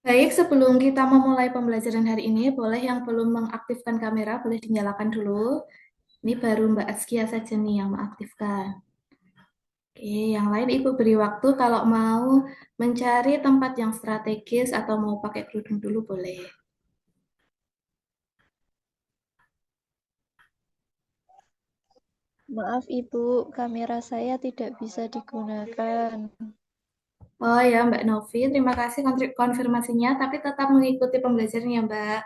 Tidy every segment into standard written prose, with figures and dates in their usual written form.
Baik, sebelum kita memulai pembelajaran hari ini, boleh yang belum mengaktifkan kamera, boleh dinyalakan dulu. Ini baru Mbak Askia saja nih yang mengaktifkan. Oke, yang lain Ibu beri waktu kalau mau mencari tempat yang strategis atau mau pakai kerudung dulu boleh. Maaf Ibu, kamera saya tidak bisa digunakan. Oh ya, Mbak Novi, terima kasih konfirmasinya, tapi tetap mengikuti pembelajaran ya, Mbak.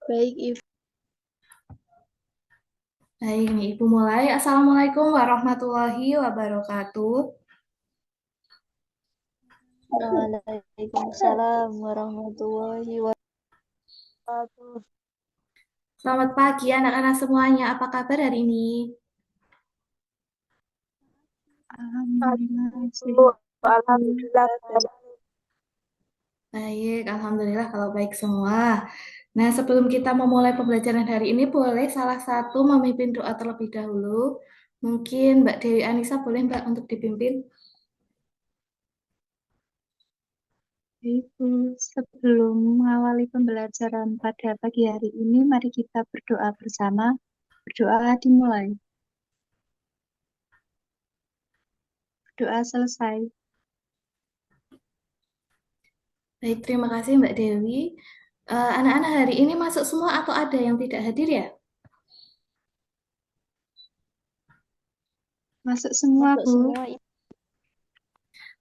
Baik Ibu. Baik, nih Ibu mulai. Assalamualaikum warahmatullahi wabarakatuh. Waalaikumsalam warahmatullahi wabarakatuh. Selamat pagi anak-anak semuanya. Apa kabar hari ini? Alhamdulillah, Ibu, sehat Ibu. alhamdulillah baik. Baik, Alhamdulillah kalau baik semua. Nah, sebelum kita memulai pembelajaran hari ini, boleh salah satu memimpin doa terlebih dahulu. Mungkin Mbak Dewi Anissa boleh Mbak untuk dipimpin. Ibu, sebelum mengawali pembelajaran pada pagi hari ini, mari kita berdoa bersama. Berdoa dimulai. Doa selesai. Baik, terima kasih Mbak Dewi. Anak-anak hari ini masuk semua atau ada yang tidak hadir ya? Masuk semua, Masuk Bu. semua Ibu.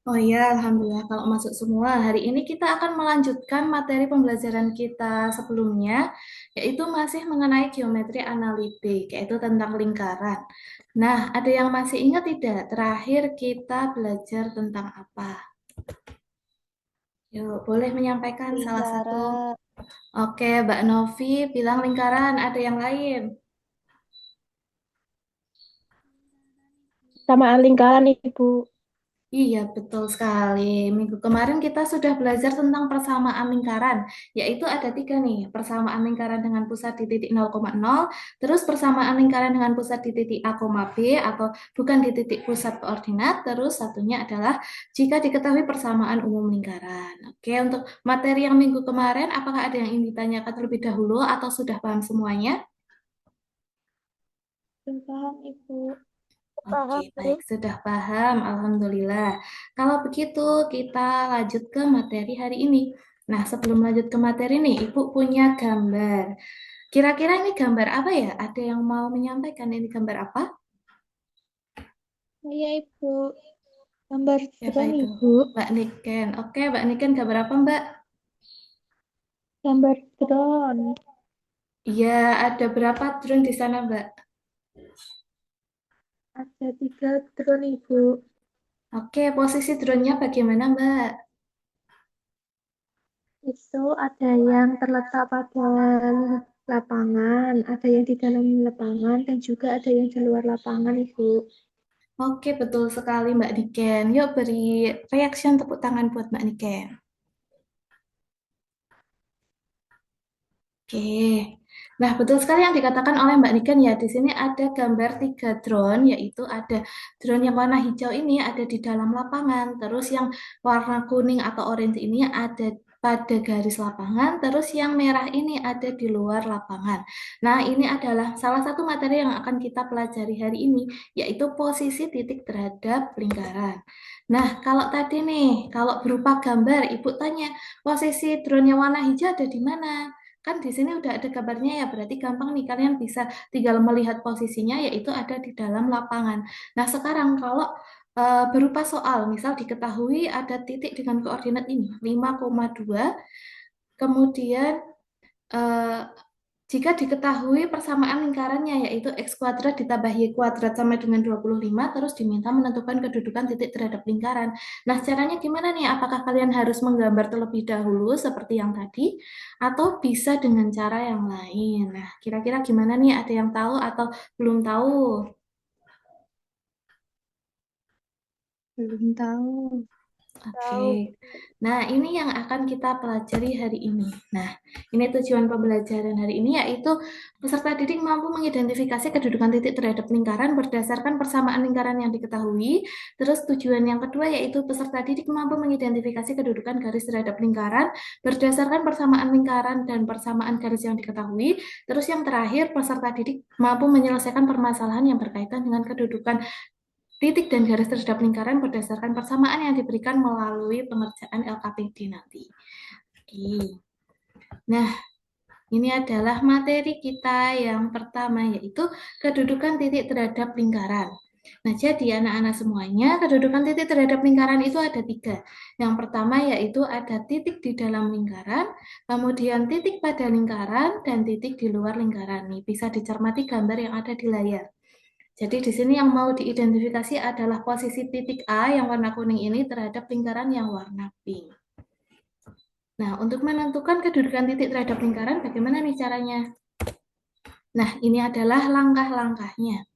Oh iya, Alhamdulillah kalau masuk semua. Hari ini kita akan melanjutkan materi pembelajaran kita sebelumnya, yaitu masih mengenai geometri analitik, yaitu tentang lingkaran. Nah, ada yang masih ingat tidak? Terakhir kita belajar tentang apa? Yuk, boleh menyampaikan salah satu. Lingkaran. Oke, Mbak Novi bilang lingkaran, ada yang lain? Samaan lingkaran, Ibu. Iya, betul sekali. Minggu kemarin kita sudah belajar tentang persamaan lingkaran, yaitu ada tiga nih, persamaan lingkaran dengan pusat di titik 0,0, terus persamaan lingkaran dengan pusat di titik A, B, atau bukan di titik pusat koordinat, terus satunya adalah jika diketahui persamaan umum lingkaran. Oke, untuk materi yang minggu kemarin, apakah ada yang ingin ditanyakan terlebih dahulu atau sudah paham semuanya? Sudah paham, Ibu. Oke, Paham Bu? baik, sudah paham. Alhamdulillah. Kalau begitu, kita lanjut ke materi hari ini. Nah, sebelum lanjut ke materi nih, Ibu punya gambar. Kira-kira ini gambar apa ya? Ada yang mau menyampaikan ini gambar apa? Iya, Ibu. Gambar Siapa drone, itu? Ibu. Mbak Niken. Oke, Mbak Niken gambar apa, Mbak? Gambar drone. Iya, ada berapa drone di sana, Mbak? Ada 3 drone, Ibu. Oke, posisi drone-nya bagaimana, Mbak? Itu ada yang terletak pada lapangan, ada yang di dalam lapangan, dan juga ada yang di luar lapangan, Ibu. Oke, betul sekali, Mbak Niken. Yuk beri reaction tepuk tangan buat Mbak Niken. Oke. Nah, betul sekali yang dikatakan oleh Mbak Niken ya. Di sini ada gambar tiga drone, yaitu ada drone yang warna hijau ini ada di dalam lapangan, terus yang warna kuning atau orange ini ada pada garis lapangan, terus yang merah ini ada di luar lapangan. Nah, ini adalah salah satu materi yang akan kita pelajari hari ini, yaitu posisi titik terhadap lingkaran. Nah, kalau tadi nih, kalau berupa gambar, Ibu tanya, posisi drone yang warna hijau ada di mana? Kan di sini udah ada kabarnya ya, berarti gampang nih kalian bisa tinggal melihat posisinya yaitu ada di dalam lapangan. Nah, sekarang kalau berupa soal, misal diketahui ada titik dengan koordinat ini 5,2, kemudian eh, jika diketahui persamaan lingkarannya yaitu x kuadrat ditambah y kuadrat sama dengan 25, terus diminta menentukan kedudukan titik terhadap lingkaran. Nah, caranya gimana nih? Apakah kalian harus menggambar terlebih dahulu seperti yang tadi atau bisa dengan cara yang lain? Nah, kira-kira gimana nih? Ada yang tahu atau belum tahu? Belum tahu. Tahu. Oke. Nah, ini yang akan kita pelajari hari ini. Nah, ini tujuan pembelajaran hari ini yaitu peserta didik mampu mengidentifikasi kedudukan titik terhadap lingkaran berdasarkan persamaan lingkaran yang diketahui. Terus tujuan yang kedua yaitu peserta didik mampu mengidentifikasi kedudukan garis terhadap lingkaran berdasarkan persamaan lingkaran dan persamaan garis yang diketahui. Terus yang terakhir, peserta didik mampu menyelesaikan permasalahan yang berkaitan dengan kedudukan titik dan garis terhadap lingkaran berdasarkan persamaan yang diberikan melalui pengerjaan LKPD nanti. Oke. Nah, ini adalah materi kita yang pertama, yaitu kedudukan titik terhadap lingkaran. Nah, jadi anak-anak semuanya, kedudukan titik terhadap lingkaran itu ada 3. Yang pertama yaitu ada titik di dalam lingkaran, kemudian titik pada lingkaran, dan titik di luar lingkaran. Nih, bisa dicermati gambar yang ada di layar. Jadi di sini yang mau diidentifikasi adalah posisi titik A yang warna kuning ini terhadap lingkaran yang warna pink. Nah, untuk menentukan kedudukan titik terhadap lingkaran, bagaimana nih caranya? Nah, ini adalah langkah-langkahnya.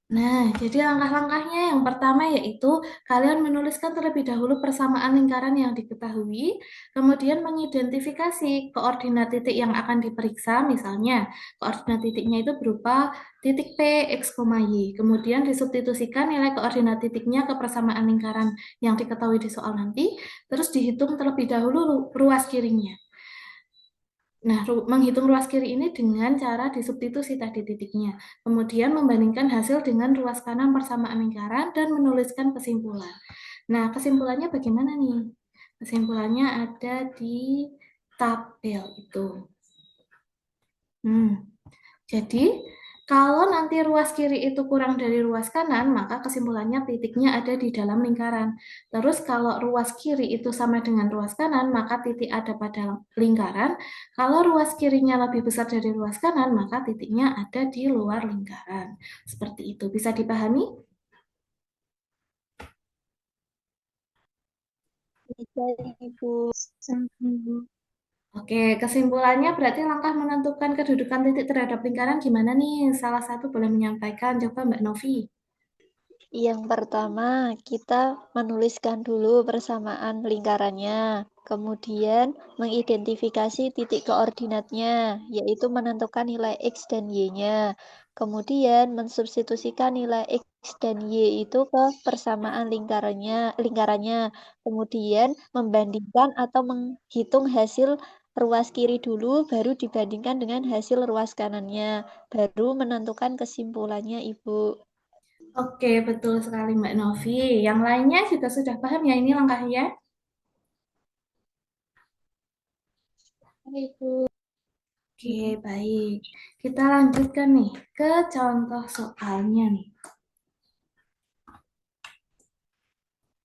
Nah, jadi langkah-langkahnya yang pertama yaitu kalian menuliskan terlebih dahulu persamaan lingkaran yang diketahui, kemudian mengidentifikasi koordinat titik yang akan diperiksa, misalnya koordinat titiknya itu berupa titik P, X, Y. Kemudian disubstitusikan nilai koordinat titiknya ke persamaan lingkaran yang diketahui di soal nanti, terus dihitung terlebih dahulu ruas kirinya. Nah, menghitung ruas kiri ini dengan cara disubstitusi tadi titiknya. Kemudian membandingkan hasil dengan ruas kanan persamaan lingkaran dan menuliskan kesimpulan. Nah, kesimpulannya bagaimana nih? Kesimpulannya ada di tabel itu. Jadi, kalau nanti ruas kiri itu kurang dari ruas kanan, maka kesimpulannya titiknya ada di dalam lingkaran. Terus kalau ruas kiri itu sama dengan ruas kanan, maka titik ada pada lingkaran. Kalau ruas kirinya lebih besar dari ruas kanan, maka titiknya ada di luar lingkaran. Seperti itu. Bisa dipahami? Bisa, Ibu. Oke, kesimpulannya berarti langkah menentukan kedudukan titik terhadap lingkaran gimana nih? Salah satu boleh menyampaikan. Coba Mbak Novi. Yang pertama, kita menuliskan dulu persamaan lingkarannya. Kemudian, mengidentifikasi titik koordinatnya, yaitu menentukan nilai X dan Y-nya. Kemudian, mensubstitusikan nilai X dan Y itu ke persamaan lingkarannya. Kemudian, membandingkan atau menghitung hasil ruas kiri dulu, baru dibandingkan dengan hasil ruas kanannya. Baru menentukan kesimpulannya, Ibu. Oke, betul sekali Mbak Novi. Yang lainnya juga sudah paham ya ini langkahnya? Ibu. Oke, baik. Kita lanjutkan nih ke contoh soalnya nih.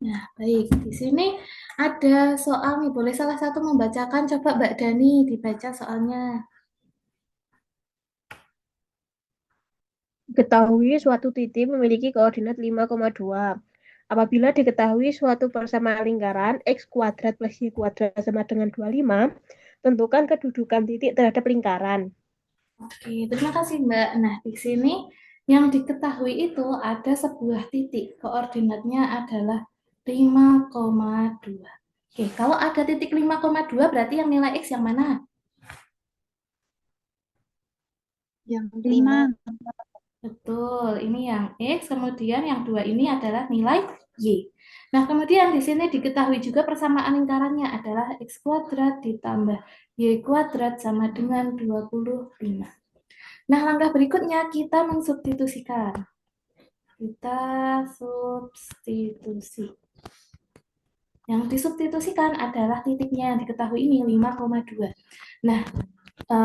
Nah, baik. Di sini ada soal nih. Boleh salah satu membacakan? Coba Mbak Dani dibaca soalnya. Diketahui suatu titik memiliki koordinat 5,2. Apabila diketahui suatu persamaan lingkaran x kuadrat plus y kuadrat sama dengan 25, tentukan kedudukan titik terhadap lingkaran. Oke, terima kasih Mbak. Nah, di sini yang diketahui itu ada sebuah titik. Koordinatnya adalah 5,2. Oke, kalau ada titik 5,2 berarti yang nilai X yang mana? Yang 5. Betul, ini yang X, kemudian yang 2 ini adalah nilai Y. Nah, kemudian di sini diketahui juga persamaan lingkarannya adalah X kuadrat ditambah Y kuadrat sama dengan 25. Nah, langkah berikutnya kita mensubstitusikan. Kita substitusi. Yang disubstitusikan adalah titiknya yang diketahui ini 5,2. Nah,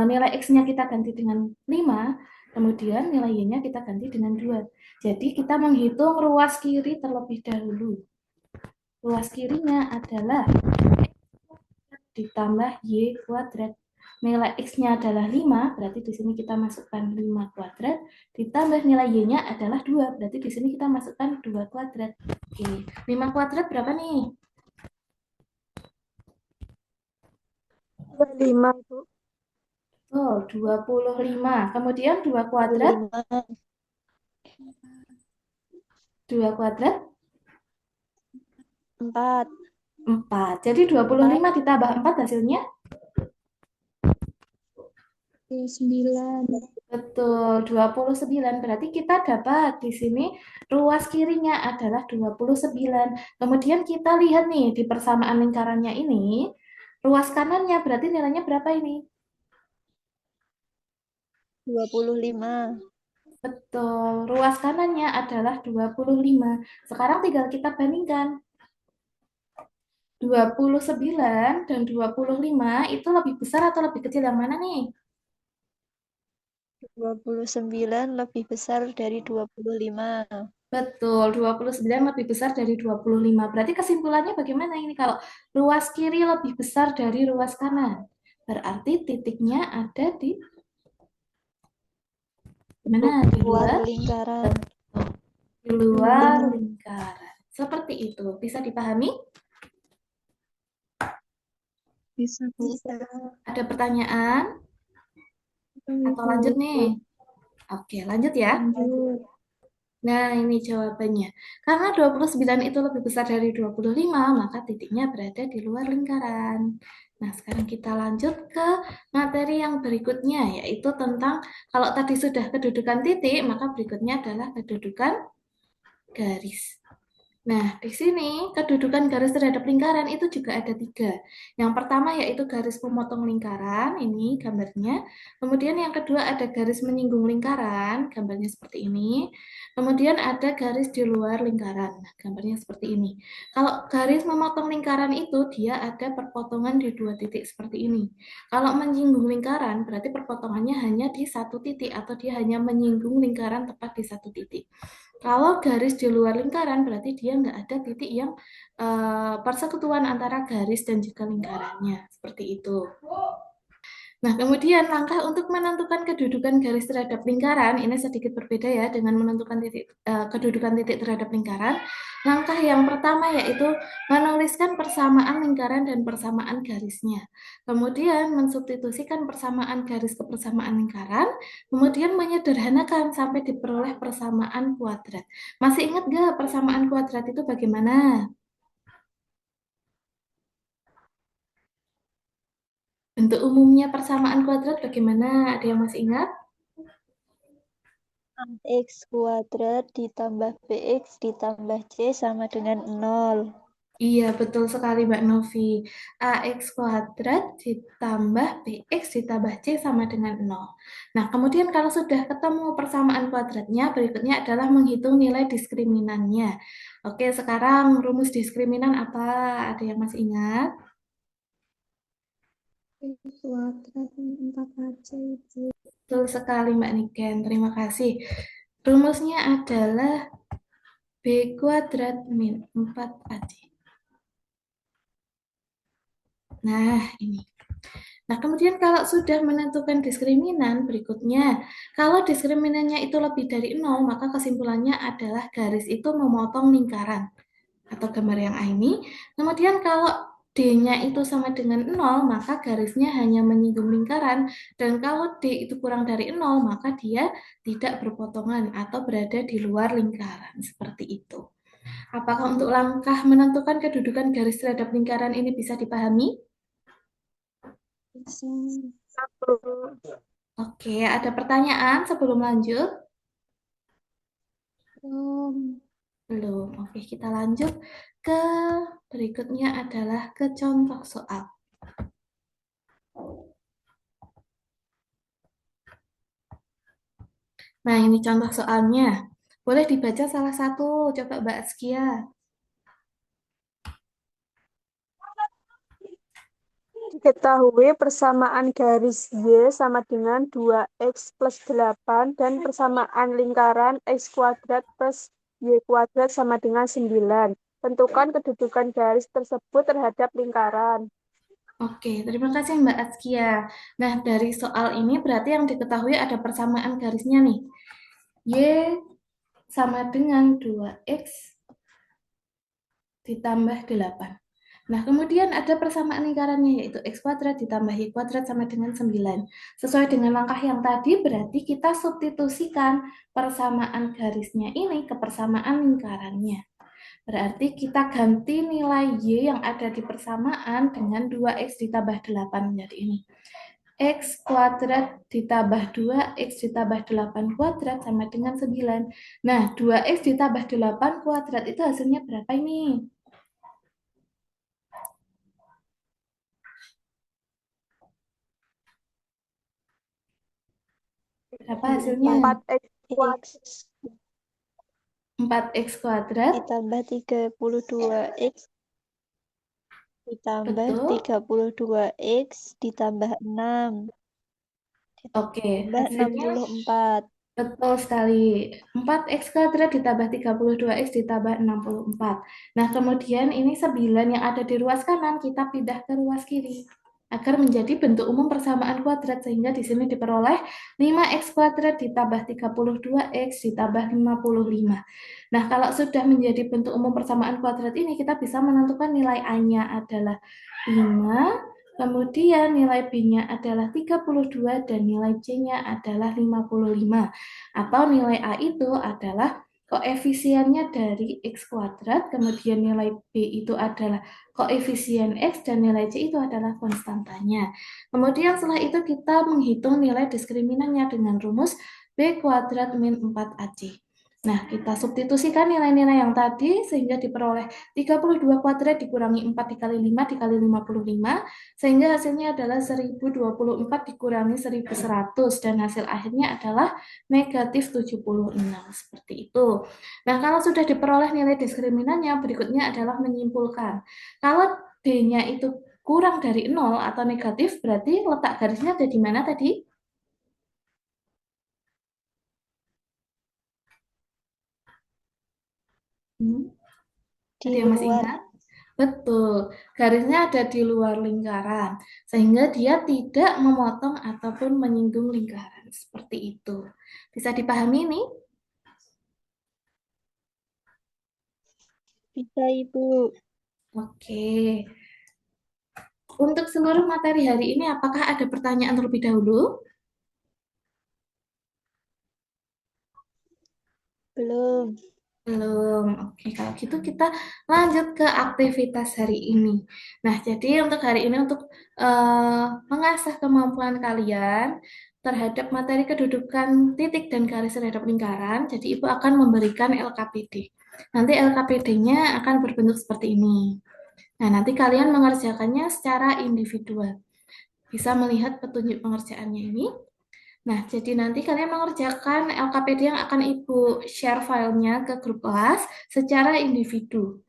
nilai X-nya kita ganti dengan 5, kemudian nilai Y-nya kita ganti dengan 2. Jadi kita menghitung ruas kiri terlebih dahulu. Ruas kirinya adalah X ditambah Y kuadrat. Nilai X-nya adalah 5, berarti di sini kita masukkan 5 kuadrat. Ditambah nilai Y-nya adalah 2, berarti di sini kita masukkan 2 kuadrat. Oke, 5 kuadrat berapa nih? 25, Bu. Oh, 25. Kemudian 2 kuadrat. 2 kuadrat. 4. 4. Jadi 25 ditambah 4 hasilnya? 9. Betul, 29. Berarti kita dapat di sini ruas kirinya adalah 29. Kemudian kita lihat nih di persamaan lingkarannya ini, ruas kanannya berarti nilainya berapa ini? 25. Betul, ruas kanannya adalah 25. Sekarang tinggal kita bandingkan. 29 dan 25 itu lebih besar atau lebih kecil yang mana nih? 29 lebih besar dari 25. Betul, 29 lebih besar dari 25. Berarti kesimpulannya bagaimana ini kalau ruas kiri lebih besar dari ruas kanan? Berarti titiknya ada di mana? Di Luar luar? lingkaran. Betul, di luar lingkaran. Seperti itu. Bisa dipahami? Bisa. Ada pertanyaan? Atau lanjut nih? Oke, lanjut ya. Lanjut. Nah, ini jawabannya. Karena 29 itu lebih besar dari 25, maka titiknya berada di luar lingkaran. Nah, sekarang kita lanjut ke materi yang berikutnya, yaitu tentang kalau tadi sudah kedudukan titik, maka berikutnya adalah kedudukan garis. Nah, di sini kedudukan garis terhadap lingkaran itu juga ada 3. Yang pertama yaitu garis pemotong lingkaran, ini gambarnya. Kemudian yang kedua ada garis menyinggung lingkaran, gambarnya seperti ini. Kemudian ada garis di luar lingkaran, nah, gambarnya seperti ini. Kalau garis memotong lingkaran itu dia ada perpotongan di 2 titik seperti ini. Kalau menyinggung lingkaran berarti perpotongannya hanya di 1 titik atau dia hanya menyinggung lingkaran tepat di 1 titik. Kalau garis di luar lingkaran berarti dia nggak ada titik yang persekutuan antara garis dan juga lingkarannya. Seperti itu. Nah, kemudian langkah untuk menentukan kedudukan garis terhadap lingkaran, ini sedikit berbeda ya dengan menentukan kedudukan titik terhadap lingkaran. Langkah yang pertama yaitu menuliskan persamaan lingkaran dan persamaan garisnya. Kemudian mensubstitusikan persamaan garis ke persamaan lingkaran, kemudian menyederhanakan sampai diperoleh persamaan kuadrat. Masih ingat nggak persamaan kuadrat itu bagaimana? Bentuk umumnya persamaan kuadrat bagaimana? Ada yang masih ingat? X kuadrat ditambah BX ditambah C sama dengan 0. Iya, betul sekali Mbak Novi. AX kuadrat ditambah BX ditambah C sama dengan 0. Nah, kemudian kalau sudah ketemu persamaan kuadratnya, berikutnya adalah menghitung nilai diskriminannya. Oke, sekarang rumus diskriminan apa? Ada yang masih ingat? Kuadrat 4AC. Betul sekali Mbak Niken, terima kasih. Rumusnya adalah B kuadrat min 4AC. Nah, ini. Nah, kemudian kalau sudah menentukan diskriminan, berikutnya, kalau diskriminannya itu lebih dari 0, maka kesimpulannya adalah garis itu memotong lingkaran. Atau gambar yang A ini. Kemudian kalau D-nya itu sama dengan 0, maka garisnya hanya menyinggung lingkaran. Dan kalau D itu kurang dari 0, maka dia tidak berpotongan atau berada di luar lingkaran. Seperti itu. Apakah untuk langkah menentukan kedudukan garis terhadap lingkaran ini bisa dipahami? Bisa. Oke, ada pertanyaan sebelum lanjut? Belum. Oke, kita lanjut ke berikutnya adalah ke contoh soal. Nah, ini contoh soalnya. Boleh dibaca salah satu, coba Mbak Askia. Diketahui persamaan garis Y sama dengan 2X plus 8 dan persamaan lingkaran X kuadrat plus Y kuadrat sama dengan 9. Tentukan kedudukan garis tersebut terhadap lingkaran. Oke, terima kasih Mbak Askia. Nah, dari soal ini berarti yang diketahui ada persamaan garisnya nih. Y sama dengan 2X ditambah 8. Nah, kemudian ada persamaan lingkarannya yaitu X kuadrat ditambah Y kuadrat sama dengan 9. Sesuai dengan langkah yang tadi, berarti kita substitusikan persamaan garisnya ini ke persamaan lingkarannya. Berarti kita ganti nilai Y yang ada di persamaan dengan 2X ditambah 8 menjadi ini. X kuadrat ditambah 2X ditambah 8 kuadrat sama dengan 9. Nah, 2X ditambah 8 kuadrat itu hasilnya berapa ini? Berapa hasilnya? 4X kuadrat. X 4X kuadrat. ditambah 32X ditambah Betul. 32X ditambah 6 Oke, ditambah hasilnya 64. betul sekali. 4X kuadrat ditambah 32X ditambah 64. Nah, kemudian ini 9 yang ada di ruas kanan kita pindah ke ruas kiri agar menjadi bentuk umum persamaan kuadrat sehingga di sini diperoleh 5X kuadrat ditambah 32X ditambah 55. Nah, kalau sudah menjadi bentuk umum persamaan kuadrat ini kita bisa menentukan nilai A-nya adalah 5. Kemudian nilai B-nya adalah 32 dan nilai C-nya adalah 55. Atau nilai A itu adalah koefisiennya dari X kuadrat, kemudian nilai B itu adalah koefisien X, dan nilai C itu adalah konstantanya. Kemudian setelah itu kita menghitung nilai diskriminannya dengan rumus B kuadrat min 4AC. Nah, kita substitusikan nilai-nilai yang tadi sehingga diperoleh 32 kuadrat dikurangi 4 dikali 5 dikali 55, sehingga hasilnya adalah 1024 dikurangi 1100 dan hasil akhirnya adalah negatif 76. Seperti itu. Nah, kalau sudah diperoleh nilai diskriminannya, berikutnya adalah menyimpulkan. Kalau D-nya itu kurang dari 0 atau negatif, berarti letak garisnya ada di mana tadi? Hmm, Di ada yang masih luar. ingat? Betul, garisnya ada di luar lingkaran, sehingga dia tidak memotong ataupun menyinggung lingkaran. Seperti itu. Bisa dipahami ini? Bisa, Ibu. Oke. Untuk seluruh materi hari ini, apakah ada pertanyaan terlebih dahulu? Belum. Belum. Oke, kalau gitu kita lanjut ke aktivitas hari ini. Nah, jadi untuk hari ini untuk mengasah kemampuan kalian terhadap materi kedudukan titik dan garis terhadap lingkaran, jadi Ibu akan memberikan LKPD. Nanti LKPD-nya akan berbentuk seperti ini. Nah, nanti kalian mengerjakannya secara individual. Bisa melihat petunjuk pengerjaannya ini. Nah, jadi nanti kalian mengerjakan LKPD yang akan Ibu share filenya ke grup kelas secara individu.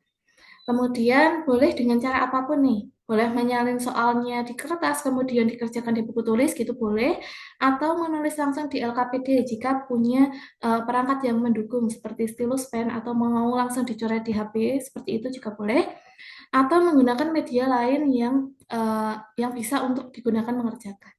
Kemudian boleh dengan cara apapun nih. Boleh menyalin soalnya di kertas, kemudian dikerjakan di buku tulis, gitu boleh. Atau menulis langsung di LKPD jika punya perangkat yang mendukung, seperti stylus pen, atau mau langsung dicoret di HP, seperti itu juga boleh. Atau menggunakan media lain yang bisa untuk digunakan mengerjakan.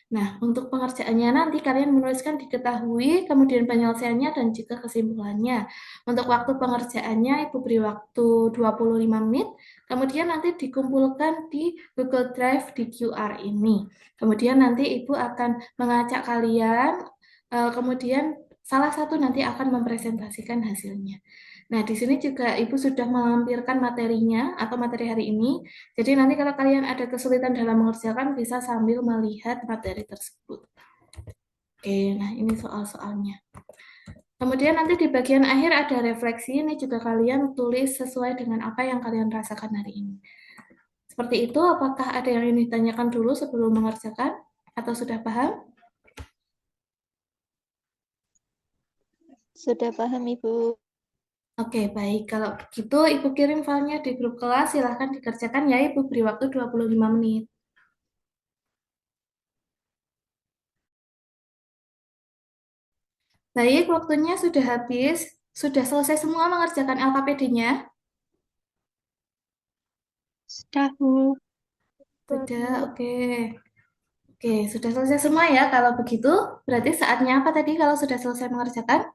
Nah, untuk pengerjaannya nanti kalian menuliskan diketahui, kemudian penyelesaiannya, dan juga kesimpulannya. Untuk waktu pengerjaannya, Ibu beri waktu 25 menit, kemudian nanti dikumpulkan di Google Drive di QR ini. Kemudian nanti Ibu akan mengajak kalian, kemudian salah satu nanti akan mempresentasikan hasilnya. Nah, di sini juga Ibu sudah melampirkan materinya atau materi hari ini. Jadi nanti kalau kalian ada kesulitan dalam mengerjakan bisa sambil melihat materi tersebut. Oke, nah ini soal-soalnya. Kemudian nanti di bagian akhir ada refleksi, ini juga kalian tulis sesuai dengan apa yang kalian rasakan hari ini. Seperti itu, apakah ada yang ingin ditanyakan dulu sebelum mengerjakan? Atau sudah paham? Sudah paham, Ibu. Oke, baik. Kalau begitu, Ibu kirim filenya di grup kelas, silahkan dikerjakan ya, Ibu beri waktu 25 menit. Baik, waktunya sudah habis. Sudah selesai semua mengerjakan LKPD-nya? Sudah, Bu. Sudah, oke. Oke, sudah selesai semua ya. Kalau begitu, berarti saatnya apa tadi kalau sudah selesai mengerjakan?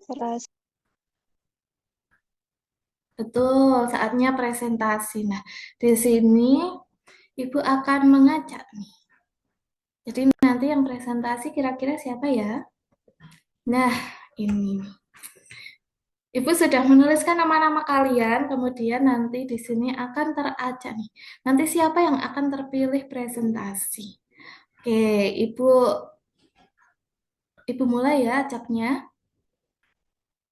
Keras. Betul, saatnya presentasi. Nah, di sini Ibu akan mengajak nih. Jadi nanti yang presentasi kira-kira siapa ya? Nah, ini. Ibu sudah menuliskan nama-nama kalian, kemudian nanti di sini akan teracak nih. Nanti siapa yang akan terpilih presentasi? Oke, Ibu Ibu mulai ya acaknya.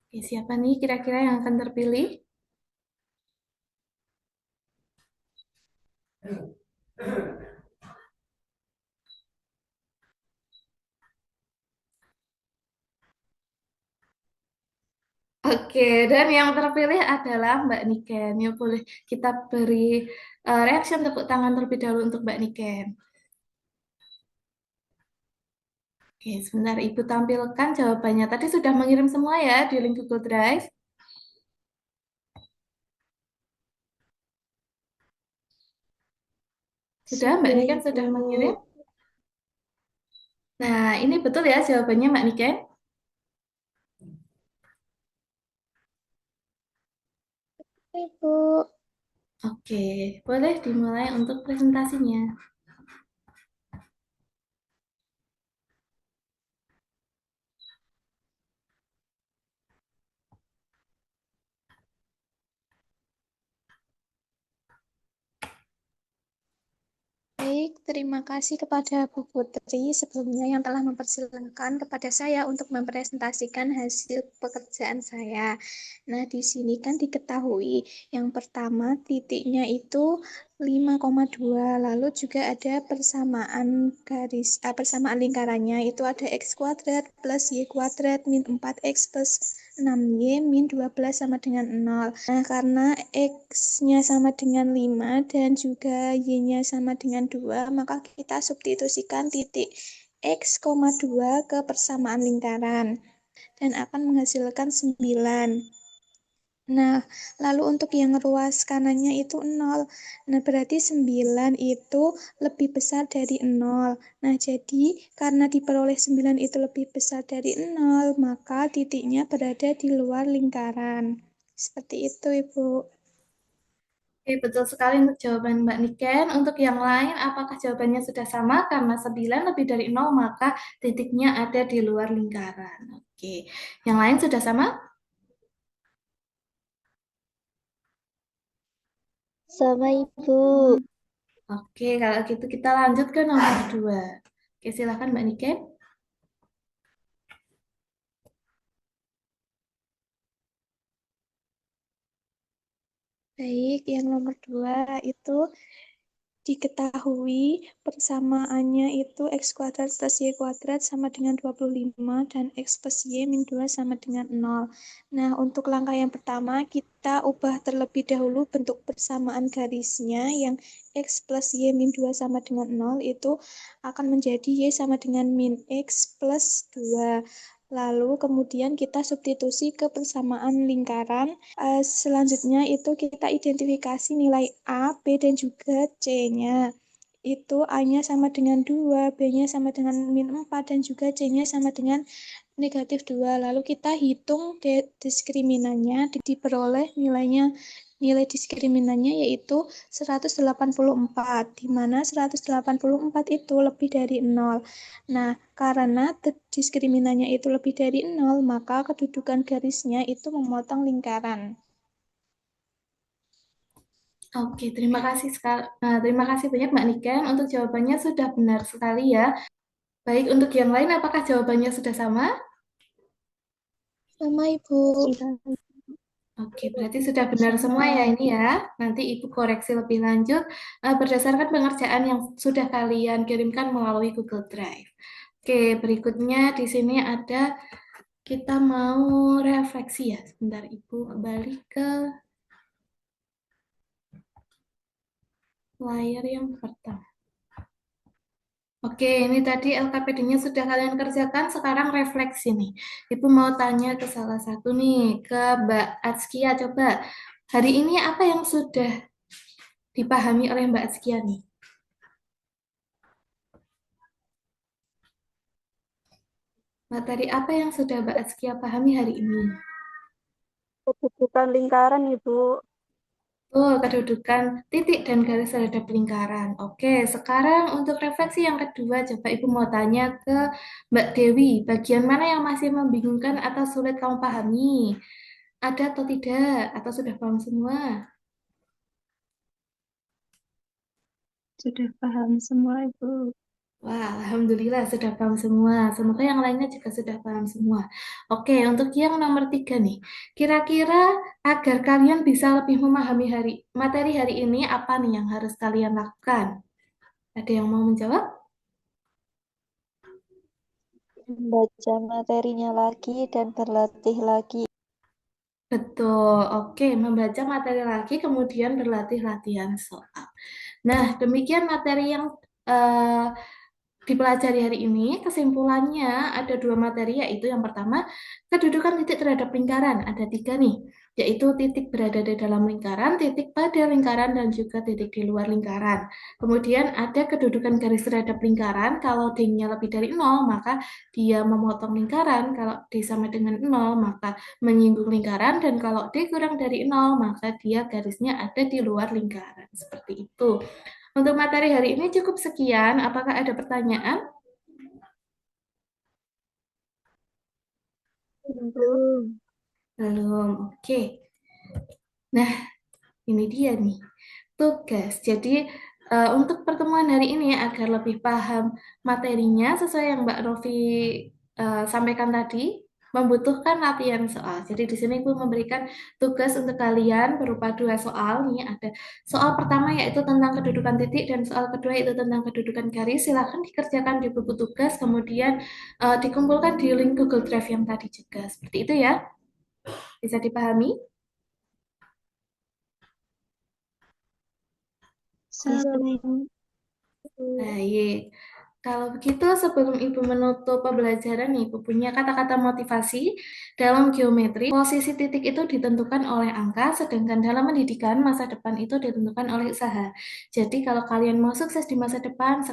Oke, siapa nih kira-kira yang akan terpilih? Oke, dan yang terpilih adalah Mbak Niken. Ya boleh kita beri reaction tepuk tangan terlebih dahulu untuk Mbak Niken. Oke, sebentar Ibu tampilkan jawabannya. Tadi sudah mengirim semua ya di link Google Drive. Sudah, Mbak Sudah, Niken Ibu. sudah mengirim. Nah, ini betul ya jawabannya Mbak Niken? Ibu. Oke, boleh dimulai untuk presentasinya. Baik, terima kasih kepada Bu Putri sebelumnya yang telah mempersilahkan kepada saya untuk mempresentasikan hasil pekerjaan saya. Nah, di sini kan diketahui yang pertama titiknya itu 5,2, lalu juga ada persamaan lingkarannya itu ada x kuadrat plus y kuadrat min 4x plus 6y min 12 sama dengan 0. Nah, karena X-nya sama dengan 5 dan juga Y-nya sama dengan 2, maka kita substitusikan titik X,2 ke persamaan lingkaran dan akan menghasilkan 9. Nah, lalu untuk yang ruas kanannya itu 0. Nah, berarti 9 itu lebih besar dari 0. Nah, jadi karena diperoleh 9 itu lebih besar dari 0, maka titiknya berada di luar lingkaran. Seperti itu, Ibu. Oke, betul sekali untuk jawaban Mbak Niken. Untuk yang lain, apakah jawabannya sudah sama? Karena 9 lebih dari 0, maka titiknya ada di luar lingkaran. Oke, yang lain sudah sama? Sama, Ibu. Oke, kalau gitu kita lanjut ke nomor 2. Oke, silakan Mbak Niken. Baik, yang nomor 2 itu diketahui persamaannya itu x kuadrat plus y kuadrat sama dengan 25 dan x plus y min 2 sama dengan 0. Nah, untuk langkah yang pertama kita ubah terlebih dahulu bentuk persamaan garisnya yang x plus y min 2 sama dengan 0 itu akan menjadi y sama dengan min x plus 2. Lalu kemudian kita substitusi ke persamaan lingkaran. Selanjutnya itu kita identifikasi nilai A, B, dan juga C-nya. Itu A-nya sama dengan 2, B-nya sama dengan min 4, dan juga C-nya sama dengan negatif 2. Lalu kita hitung diskriminannya, diperoleh nilai diskriminannya yaitu 184, di mana 184 itu lebih dari 0. Nah, karena diskriminannya itu lebih dari 0, maka kedudukan garisnya itu memotong lingkaran. Oke, terima kasih banyak Mbak Niken. Untuk jawabannya sudah benar sekali ya. Baik, untuk yang lain, apakah jawabannya sudah sama? Sama, Ibu. Oke, berarti sudah benar semua ya ini ya. Nanti Ibu koreksi lebih lanjut berdasarkan pengerjaan yang sudah kalian kirimkan melalui Google Drive. Oke, berikutnya di sini ada kita mau refleksi ya. Sebentar Ibu kembali ke layar yang pertama. Oke, ini tadi LKPD-nya sudah kalian kerjakan, sekarang refleksi nih. Ibu mau tanya ke salah satu nih, ke Mbak Atskia, coba. Hari ini apa yang sudah dipahami oleh Mbak Atskia nih? Materi apa yang sudah Mbak Atskia pahami hari ini? Kedudukan lingkaran, Ibu. Betul, kedudukan titik dan garis terhadap lingkaran. Oke, sekarang untuk refleksi yang kedua, coba Ibu mau tanya ke Mbak Dewi, bagian mana yang masih membingungkan atau sulit kamu pahami? Ada atau tidak? Atau sudah paham semua? Sudah paham semua, Ibu. Wah, Alhamdulillah sudah paham semua. Semoga yang lainnya juga sudah paham semua. Oke, untuk yang nomor tiga nih. Kira-kira agar kalian bisa lebih memahami materi hari ini, apa nih yang harus kalian lakukan? Ada yang mau menjawab? Membaca materinya lagi dan berlatih lagi. Betul, oke. Membaca materi lagi, kemudian berlatih latihan soal. Nah, demikian materi yang eh, dipelajari hari ini. Kesimpulannya ada dua materi, yaitu yang pertama, kedudukan titik terhadap lingkaran. Ada tiga nih, yaitu titik berada di dalam lingkaran, titik pada lingkaran, dan juga titik di luar lingkaran. Kemudian ada kedudukan garis terhadap lingkaran. Kalau D-nya lebih dari 0, maka dia memotong lingkaran. Kalau D sama dengan 0, maka menyinggung lingkaran. Dan kalau D kurang dari 0, maka dia garisnya ada di luar lingkaran. Seperti itu. Untuk materi hari ini cukup sekian. Apakah ada pertanyaan? Belum. Belum. Oke. Nah, ini dia nih tugas. Jadi untuk pertemuan hari ini agar lebih paham materinya sesuai yang Mbak Rofi sampaikan tadi, membutuhkan latihan soal. Jadi di sini Ibu memberikan tugas untuk kalian berupa dua soal. Nih ada soal pertama yaitu tentang kedudukan titik dan soal kedua itu tentang kedudukan garis. Silakan dikerjakan di buku tugas, kemudian dikumpulkan di link Google Drive yang tadi juga. Seperti itu ya. Bisa dipahami? Saling. Baik. Kalau begitu, sebelum Ibu menutup pembelajaran, Ibu punya kata-kata motivasi. Dalam geometri, posisi titik itu ditentukan oleh angka, sedangkan dalam pendidikan, masa depan itu ditentukan oleh usaha. Jadi, kalau kalian mau sukses di masa depan,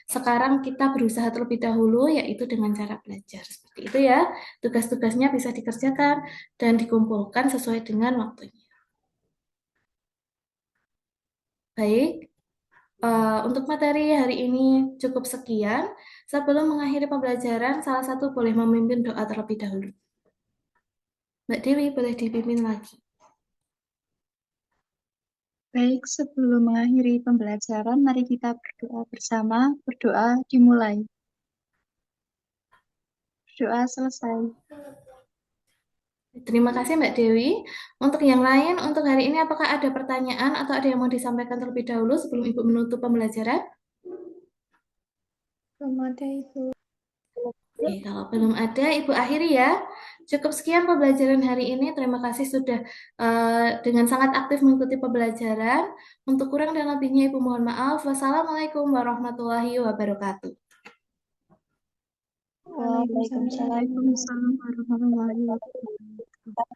sekarang kita berusaha terlebih dahulu, yaitu dengan cara belajar. Seperti itu ya. Tugas-tugasnya bisa dikerjakan dan dikumpulkan sesuai dengan waktunya. Baik. Untuk materi hari ini cukup sekian. Sebelum mengakhiri pembelajaran, salah satu boleh memimpin doa terlebih dahulu. Mbak Dewi boleh dipimpin lagi. Baik, sebelum mengakhiri pembelajaran, mari kita berdoa bersama. Berdoa dimulai. Doa selesai. Terima kasih Mbak Dewi. Untuk yang lain, untuk hari ini apakah ada pertanyaan atau ada yang mau disampaikan terlebih dahulu sebelum Ibu menutup pembelajaran? Belum ada, Ibu. Oke, kalau belum ada, Ibu akhiri ya. Cukup sekian pembelajaran hari ini. Terima kasih sudah dengan sangat aktif mengikuti pembelajaran. Untuk kurang dan lebihnya Ibu mohon maaf. Wassalamualaikum warahmatullahi wabarakatuh. Waalaikumsalam. Waalaikumsalam warahmatullahi wabarakatuh.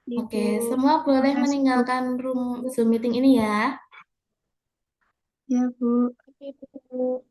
Oke, semua boleh Makasih, Bu. meninggalkan room Zoom meeting ini ya. Ya, Bu. Oke, Bu.